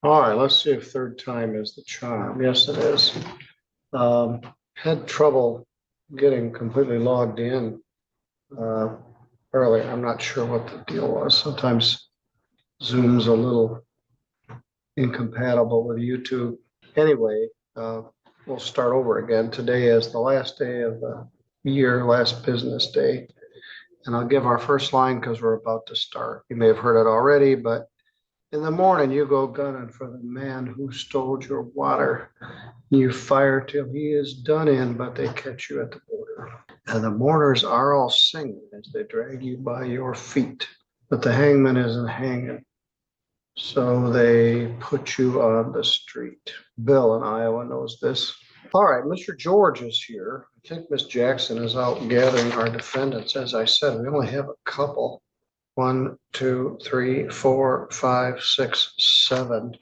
All right, let's see if third time is the charm. Yes, it is. Had trouble getting completely logged in earlier. I'm not sure what the deal was. Sometimes Zoom's a little incompatible with YouTube. Anyway, we'll start over again. Today is the last day of the year, last business day. And I'll give our first line because we're about to start. You may have heard it already, but in the morning, you go gunning for the man who stole your water. You fire till he is done in, but they catch you at the border. And the mourners are all singing as they drag you by your feet. But the hangman isn't hanging. So they put you on the street. Bill in Iowa knows this. All right, Mr. George is here. I think Miss Jackson is out gathering our defendants. As I said, we only have a couple. 1, 2, 3, 4, 5, 6, 7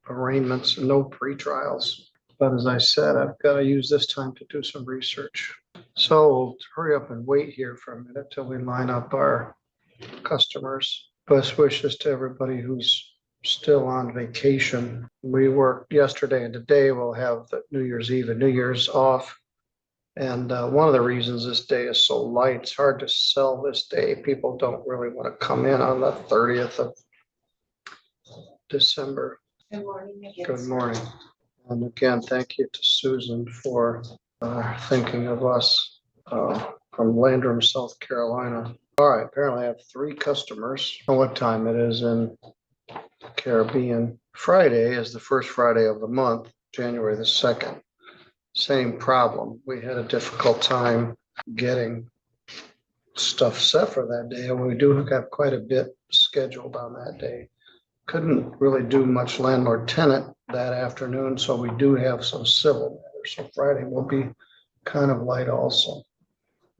arraignments, no pretrials. But as I said, I've got to use this time to do some research. So we'll hurry up and wait here for a minute till we line up our customers. Best wishes to everybody who's still on vacation. We worked yesterday and today. We'll have the New Year's Eve and New Year's off. And one of the reasons this day is so light, it's hard to sell this day. People don't really want to come in on the 30th of December. Good morning again. Good morning. And again, thank you to Susan for thinking of us from Landrum, South Carolina. All right, apparently I have 3 customers. I don't know what time it is in the Caribbean. Friday is the first Friday of the month, January the 2nd. Same problem. We had a difficult time getting stuff set for that day, and we do have quite a bit scheduled on that day. Couldn't really do much landlord-tenant that afternoon, so we do have some civil matters. So Friday will be kind of light also.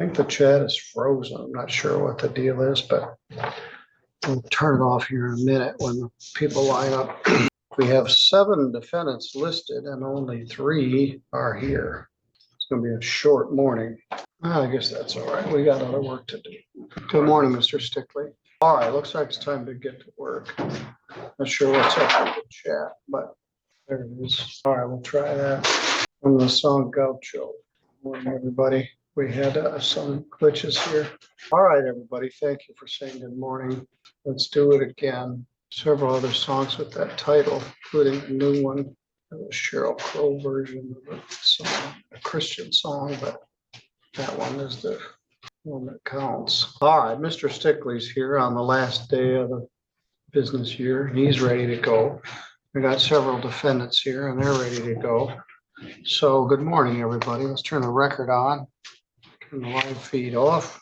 I think the chat is frozen. I'm not sure what the deal is, but we'll turn it off here in a minute when the people line up. We have 7 defendants listed and only 3 are here. It's going to be a short morning. I guess that's all right. We got other work to do. Good morning, Mr. Stickley. All right, looks like it's time to get to work. Not sure what's up with the chat, but there it is. All right, we'll try that. From the song Gaucho. Good morning, everybody. We had some glitches here. All right, everybody. Thank you for saying good morning. Let's do it again. Several other songs with that title, including a new one, a Sheryl Crow version of a song, a Christian song, but that one is the one that counts. All right, Mr. Stickley's here on the last day of the business year. He's ready to go. We got several defendants here and they're ready to go. So good morning, everybody. Let's turn the record on, turn the live feed off,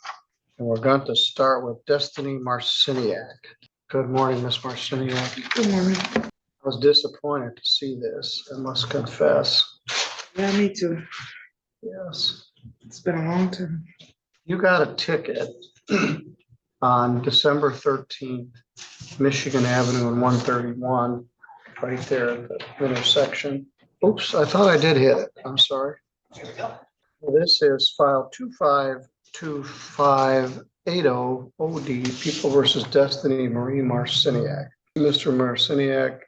and we're going to start with Destiny Marciniak. Good morning, Miss Marciniak. Good morning. I was disappointed to see this, I must confess. Yeah, me too. Yes. It's been a long time. You got a ticket on December 13th, Michigan Avenue and 131, right there at the intersection. Oops, I thought I did hit it. I'm sorry. This is file 252580 OD, People versus Destiny Marie Marciniak. Mr. Marciniak,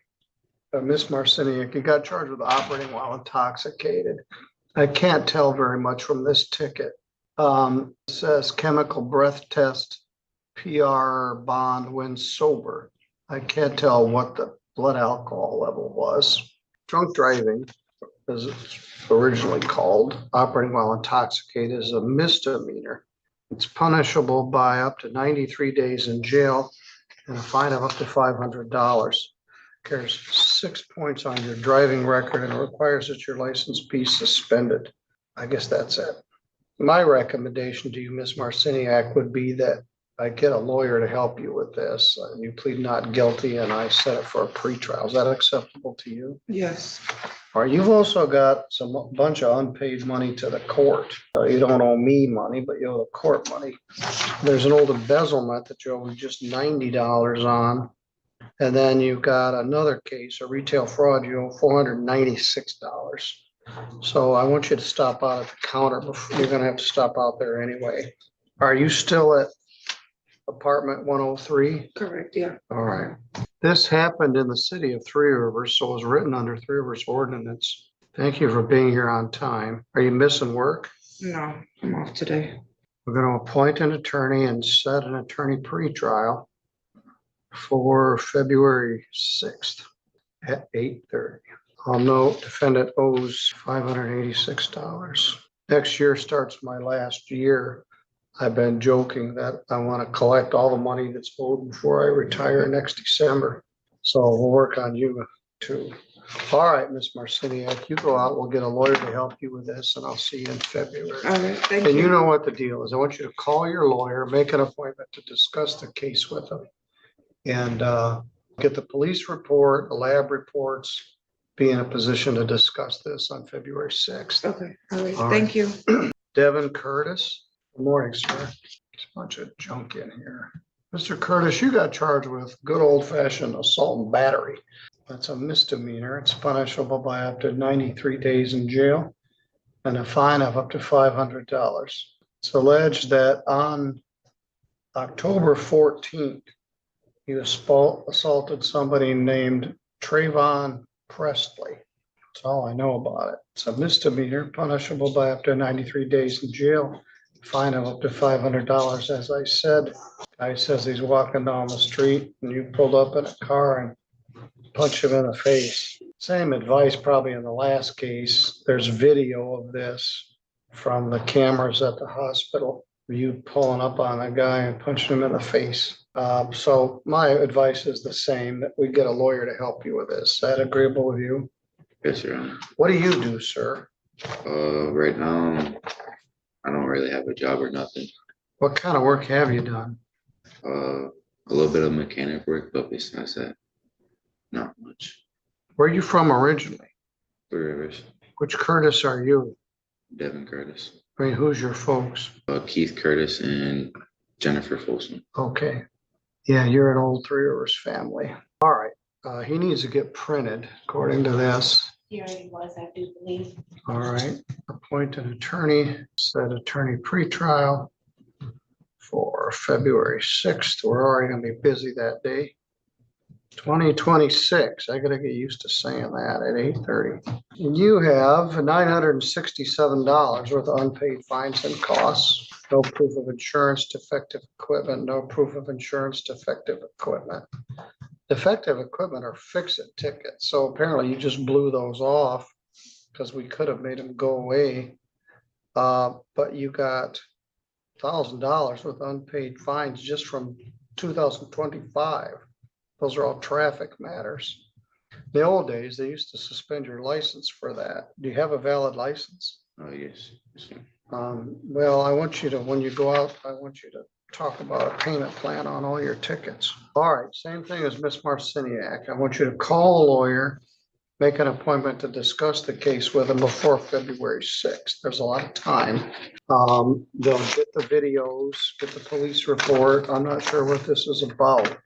Miss Marciniak, you got charged with operating while intoxicated. I can't tell very much from this ticket. It says chemical breath test, PR bond when sober. I can't tell what the blood alcohol level was. Drunk driving, as it's originally called, operating while intoxicated, is a misdemeanor. It's punishable by up to 93 days in jail and a fine of up to $500. There's 6 points on your driving record and it requires that your license be suspended. I guess that's it. My recommendation to you, Ms. Marciniak, would be that I get a lawyer to help you with this. You plead not guilty and I set it for a pretrial. Is that acceptable to you? Yes. All right, you've also got a bunch of unpaid money to the court. You don't owe me money, but you owe the court money. There's an old embezzlement that you owe just $90 on. And then you've got another case, a retail fraud, you owe $496. So I want you to stop out at the counter. You're going to have to stop out there anyway. Are you still at apartment 103? Correct, yeah. All right. This happened in the city of Three Rivers, so it was written under Three Rivers ordinance. Thank you for being here on time. Are you missing work? No, I'm off today. We're going to appoint an attorney and set an attorney pretrial for February 6th at 8:30. I'll note defendant owes $586. Next year starts my last year. I've been joking that I want to collect all the money that's owed before I retire next December. So we'll work on you too. All right, Ms. Marciniak, you go out. We'll get a lawyer to help you with this, and I'll see you in February. All right, thank And you you. know what the deal is. I want you to call your lawyer, make an appointment to discuss the case with them. And get the police report, the lab reports, be in a position to discuss this on February 6th. Okay, all right, All thank you. Devin Curtis. Good morning, sir. There's a bunch of junk in here. Mr. Curtis, you got charged with good old fashioned assault and battery. That's a misdemeanor. It's punishable by up to 93 days in jail and a fine of up to $500. It's alleged that on October 14th, you assaulted somebody named Trayvon Presley. That's all I know about it. It's a misdemeanor, punishable by up to 93 days in jail, fine of up to $500. As I said, guy says he's walking down the street and you pulled up in a car and punched him in the face. Same advice probably in the last case. There's video of this from the cameras at the hospital. You pulling up on a guy and punching him in the face. So my advice is the same, that we get a lawyer to help you with this. Is that agreeable with you? Yes, Your Honor. What do you do, sir? Right now, I don't really have a job or nothing. What kind of work have you done? A little bit of mechanic work, but besides that, not much. Where are you from originally? Three Rivers, Which Curtis are you? Devin Curtis, I mean, who's your folks? Keith Curtis, and Jennifer Folsom. Okay. Yeah, you're an old Three Rivers family. All right. He needs to get printed according to this. He already was, I do believe. All right. Appoint an attorney, set attorney pretrial for February 6th. We're already going to be busy that day. 2026. I got to get used to saying that at 8:30. You have $967 worth of unpaid fines and costs. No proof of insurance, defective equipment, no proof of insurance, defective equipment. Defective equipment are fix-it tickets. So apparently you just blew those off because we could have made them go away. But you got $1,000 with unpaid fines just from 2025. Those are all traffic matters. In the old days, they used to suspend your license for that. Do you have a valid license? Oh, yes. Yes, sir. Well, I want you to, when you go out, I want you to talk about a payment plan on all your tickets. All right, same thing as Miss Marciniak. I want you to call a lawyer, make an appointment to discuss the case with them before February 6th. There's a lot of time. They'll get the videos, get the police report. I'm not sure what this is about.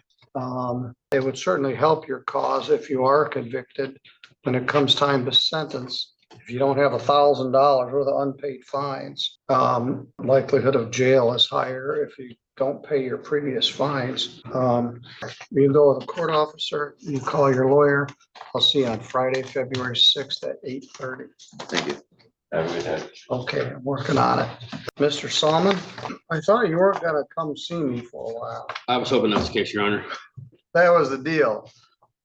It would certainly help your cause if you are convicted when it comes time to sentence. If you don't have $1,000 worth of unpaid fines, likelihood of jail is higher if you don't pay your previous fines. You go with a court officer, you call your lawyer. I'll see you on Friday, February 6th at 8:30. Thank you. Have a good day. Okay, I'm working on it. Mr. Salmon, I thought you weren't gonna come see me for a while. I was hoping that's the case, Your Honor. That was the deal.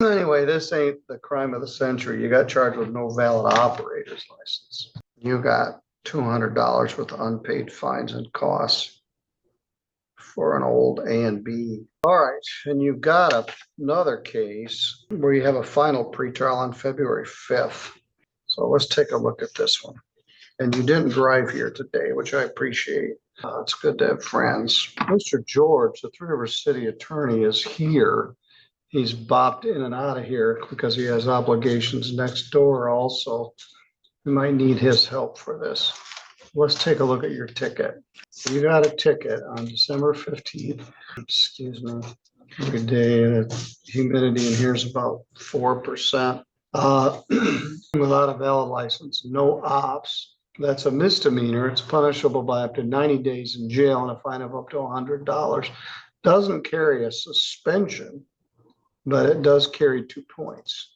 Anyway, this ain't the crime of the century. You got charged with no valid operator's license. You got $200 worth of unpaid fines and costs for an old A and B. All right, and you've got another case where you have a final pretrial on February 5th. So let's take a look at this one. And you didn't drive here today, which I appreciate. It's good to have friends. Mr. George, the Three Rivers City Attorney, is here. He's bopped in and out of here because he has obligations next door also. We might need his help for this. Let's take a look at your ticket. You got a ticket on December 15th. Excuse me. Every day, the humidity in here is about 4%. Without a valid license, no ops. That's a misdemeanor. It's punishable by up to 90 days in jail and a fine of up to $100. Doesn't carry a suspension. but it does carry 2 points.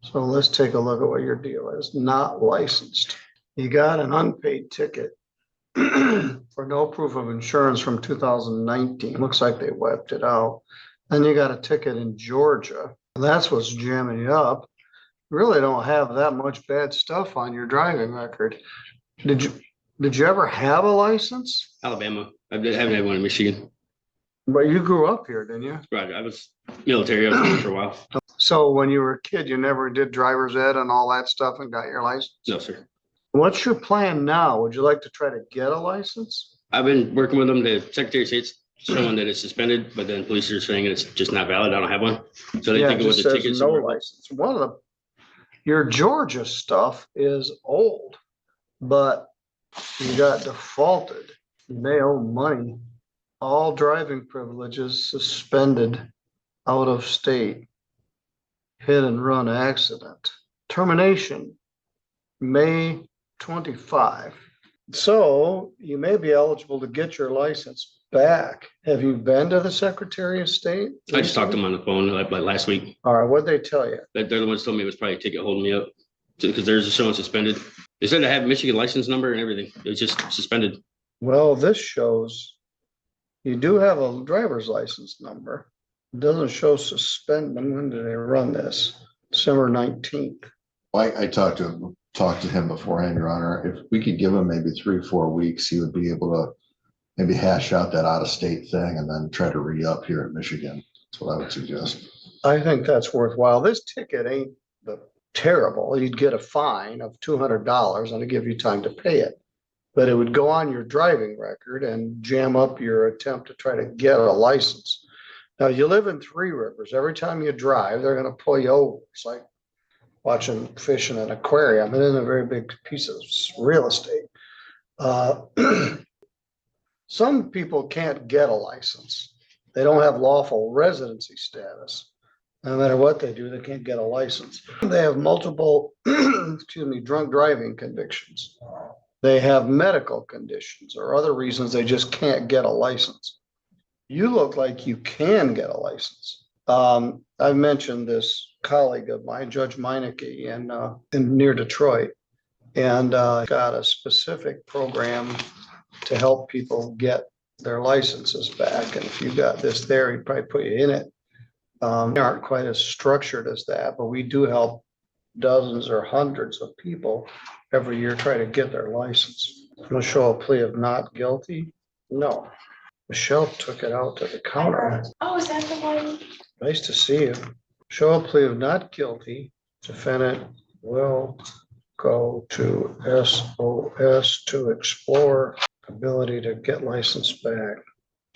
So let's take a look at what your deal is. Not licensed. You got an unpaid ticket for no proof of insurance from 2019. Looks like they wiped it out. Then you got a ticket in Georgia. That's what's jamming you up. You really don't have that much bad stuff on your driving record. Did you ever have a license? Alabama. I haven't had one in Michigan. But you grew up here, didn't you? Right. I was military. I was in for a while. So when you were a kid, you never did driver's ed and all that stuff and got your license? No, sir. What's your plan now? Would you like to try to get a license? I've been working with them. The Secretary of State's showing that it's suspended, but then police are saying it's just not valid. I don't have one. So they Yeah, think it it was just the says tickets. no license. Your Georgia stuff is old, but you got defaulted. They owe money. All driving privileges suspended out of state. Hit and run accident. Termination, May 25. So you may be eligible to get your license back. Have you been to the Secretary of State? I just talked to them on the phone like last week. All right, what'd they tell you? They're the ones told me it was probably a ticket holding me up because theirs is showing suspended. They said I have Michigan license number and everything. It was just suspended. Well, this shows you do have a driver's license number. It doesn't show suspended. When did they run this? December 19th. I talked to him beforehand, Your Honor. If we could give him maybe 3 or 4 weeks, he would be able to maybe hash out that out-of-state thing and then try to re-up here in Michigan. That's what I would suggest. I think that's worthwhile. This ticket ain't terrible. You'd get a fine of $200 and it'd give you time to pay it. But it would go on your driving record and jam up your attempt to try to get a license. Now, you live in Three Rivers. Every time you drive, they're going to pull you over. It's like watching fish in an aquarium. It isn't a very big piece of real estate. Some people can't get a license. They don't have lawful residency status. No matter what they do, they can't get a license. They have multiple, drunk driving convictions. They have medical conditions or other reasons they just can't get a license. You look like you can get a license. I've mentioned this colleague of mine, Judge Meineke, in near Detroit, and got a specific program to help people get their licenses back. And if you got this there, he'd probably put you in it. They aren't quite as structured as that, but we do help dozens or hundreds of people every year try to get their license. I'm gonna show a plea of not guilty. No, Michelle took it out to the counter. Oh, is that the one? Nice to see you. Show a plea of not guilty. Defendant will go to SOS to explore ability to get license back.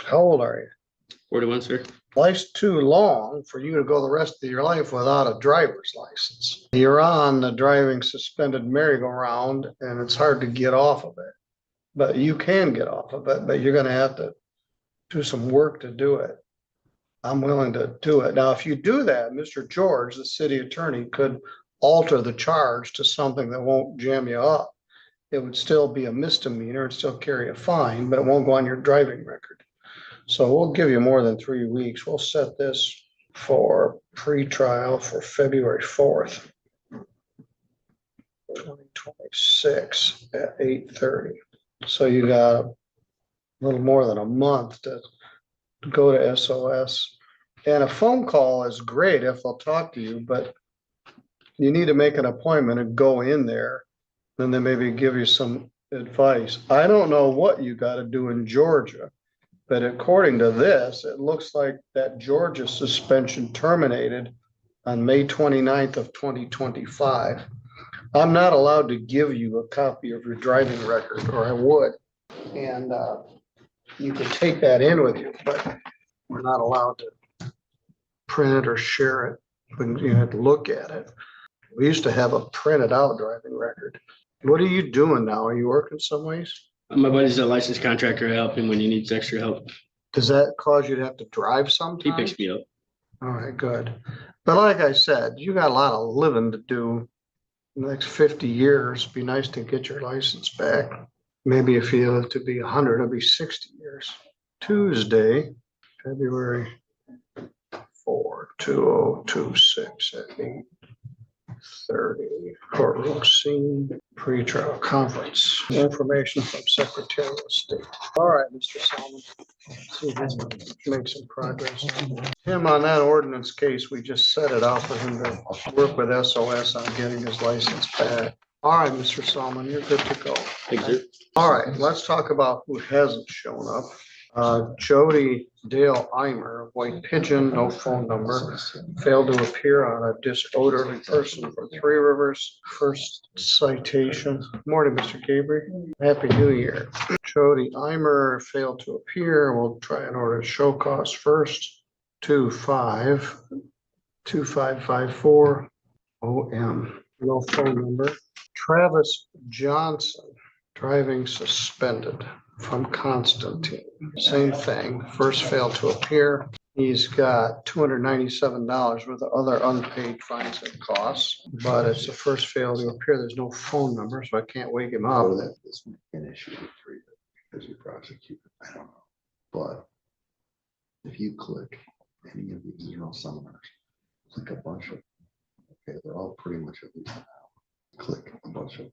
How old are you? 41, sir. Life's too long for you to go the rest of your life without a driver's license. You're on the driving suspended merry-go-round and it's hard to get off of it. But you can get off of it, but you're gonna have to do some work to do it. I'm willing to do it. Now, if you do that, Mr. George, the city attorney, could alter the charge to something that won't jam you up. It would still be a misdemeanor and still carry a fine, but it won't go on your driving record. So we'll give you more than 3 weeks. We'll set this for pre-trial for February 4th, 2026 at 8:30. So you got a little more than a month to go to SOS. And a phone call is great if they'll talk to you, but you need to make an appointment and go in there. Then they maybe give you some advice. I don't know what you got to do in Georgia, but according to this, it looks like that Georgia suspension terminated on May 29th of 2025. I'm not allowed to give you a copy of your driving record, or I would. And you could take that in with you, but we're not allowed to print it or share it. You have to look at it. We used to have a printed out driving record. What are you doing now? Are you working some ways? My buddy's a licensed contractor. I help him when he needs extra help. Does that cause you to have to drive He sometimes? picks me up. All right, good. But like I said, you got a lot of living to do in the next 50 years. Be nice to get your license back. Maybe if you live to be 100, it'll be 60 years. Tuesday, February 2026 at 8:30. Courtroom scene, pretrial conference. Information from Secretary of State. All right, Mr. Solomon. See if he's make some progress. Him on that ordinance case, we just set it out for him to work with SOS on getting his license back. All right, Mr. Solomon, you're good to go. Thank you. All right, let's talk about who hasn't shown up. Jody Dale Eimer, White Pigeon, no phone number, failed to appear on a disorderly person for Three Rivers. First citation. Morning, Mr. Gabriel. Happy New Year. Jody Eimer failed to appear. We'll try and order show cause first. 2554 OM. No phone number. Travis Johnson, driving suspended from Constantine. Same thing, first failed to appear. He's got $297 worth of other unpaid fines and costs, but it's the first fail to appear. There's no phone number, so I can't wake him up. Or that this an issue with three because you prosecute, I don't know. But if you click any of these general seminars, click a bunch of, okay, they're all pretty much at least an hour. Click a bunch of.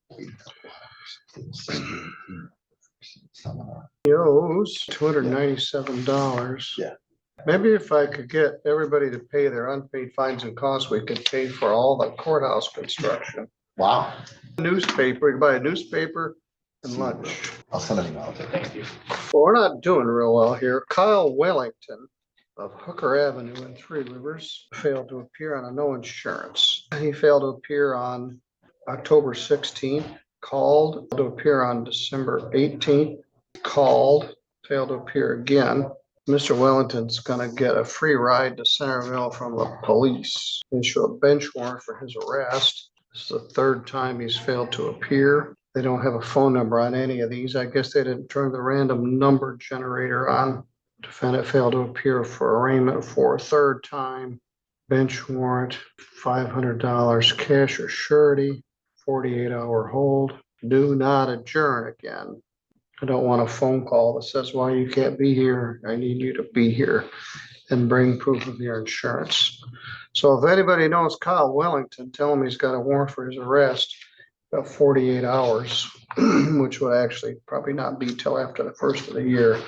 Wait a couple hours. It'll send you an email for seminar. He owes $297. Yeah. Maybe if I could get everybody to pay their unpaid fines and costs, we could pay for all the courthouse construction. Wow. Newspaper, you can buy a newspaper and lunch. I'll send an email. Thank you. Well, we're not doing real well here. Kyle Wellington of Hooker Avenue in Three Rivers failed to appear on a no insurance. He failed to appear on October 16th, called to appear on December 18th, called, failed to appear again. Mr. Wellington's gonna get a free ride to Centerville from the police. Issue a bench warrant for his arrest. This is the third time he's failed to appear. They don't have a phone number on any of these. I guess they didn't turn the random number generator on. Defendant failed to appear for arraignment for a third time. Bench warrant, $500 cash or surety, 48-hour hold. Do not adjourn again. I don't want a phone call that says, why you can't be here. I need you to be here and bring proof of your insurance. So if anybody knows Kyle Wellington, tell him he's got a warrant for his arrest. About 48 hours, which would actually probably not be till after the first of the year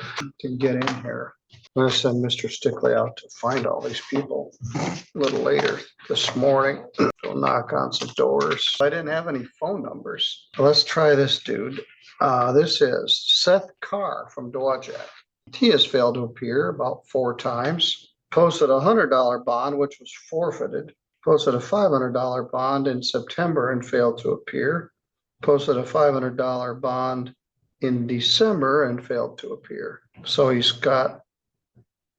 to get in here. I'm gonna send Mr. Stickley out to find all these people a little later this morning. Go knock on some doors. I didn't have any phone numbers. Let's try this dude. This is Seth Carr from Dowagiac. He has failed to appear about 4 times. Posted a $100 bond, which was forfeited. Posted a $500 bond in September and failed to appear. Posted a $500 bond in December and failed to appear. So he's got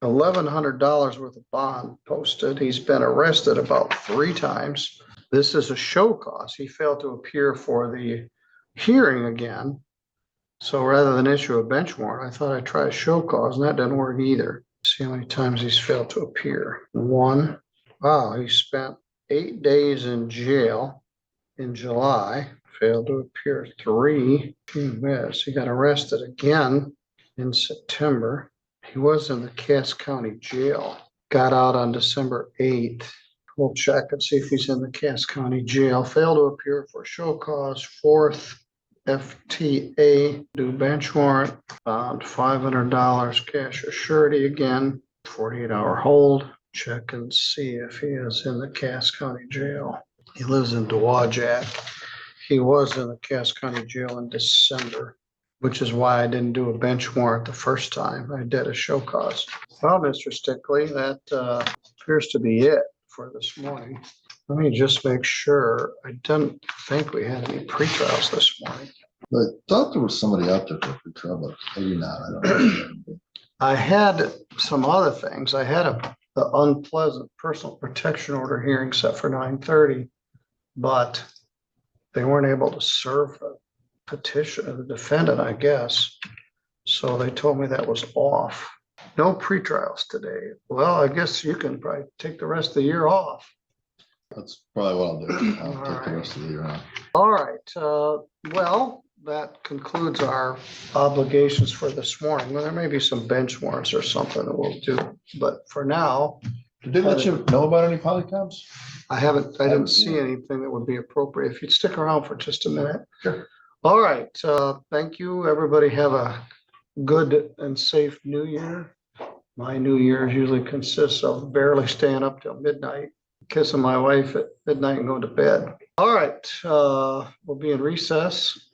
$1,100 worth of bond posted. He's been arrested about 3 times. This is a show cause. He failed to appear for the hearing again. So rather than issue a bench warrant, I thought I'd try a show cause, and that didn't work either. See how many times he's failed to appear. 1. Wow, he spent 8 days in jail in July, failed to appear 3. Yes, he got arrested again in September. He was in the Cass County Jail, got out on December 8th. We'll check and see if he's in the Cass County Jail. Failed to appear for show cause, 4th FTA, due bench warrant, bond $500 cash or surety again, 48-hour hold. Check and see if he is in the Cass County Jail. He lives in Dowagiac. He was in the Cass County Jail in December, which is why I didn't do a bench warrant the first time. I did a show cause. Well, Mr. Stickley, that appears to be it for this morning. Let me just make sure. I didn't think we had any pre-trials this morning. I thought there was somebody out there for trouble. Maybe not. I don't know. I had some other things. I had the unpleasant personal protection order hearing set for 9:30, but they weren't able to serve the petition of the defendant, I guess. So they told me that was off. No pre-trials today. Well, I guess you can probably take the rest of the year off. That's probably what I'll do. I'll take the rest of the year off. All right. Well, that concludes our obligations for this morning. Well, there may be some bench warrants or something that we'll do, but for now, Did they let you know about any polycoms? I didn't see anything that would be appropriate. If you'd stick around for just a minute. Sure. All right, thank you. Everybody have a good and safe new year. My new year usually consists of barely staying up till midnight, kissing my wife at midnight and going to bed. All right, we'll be in recess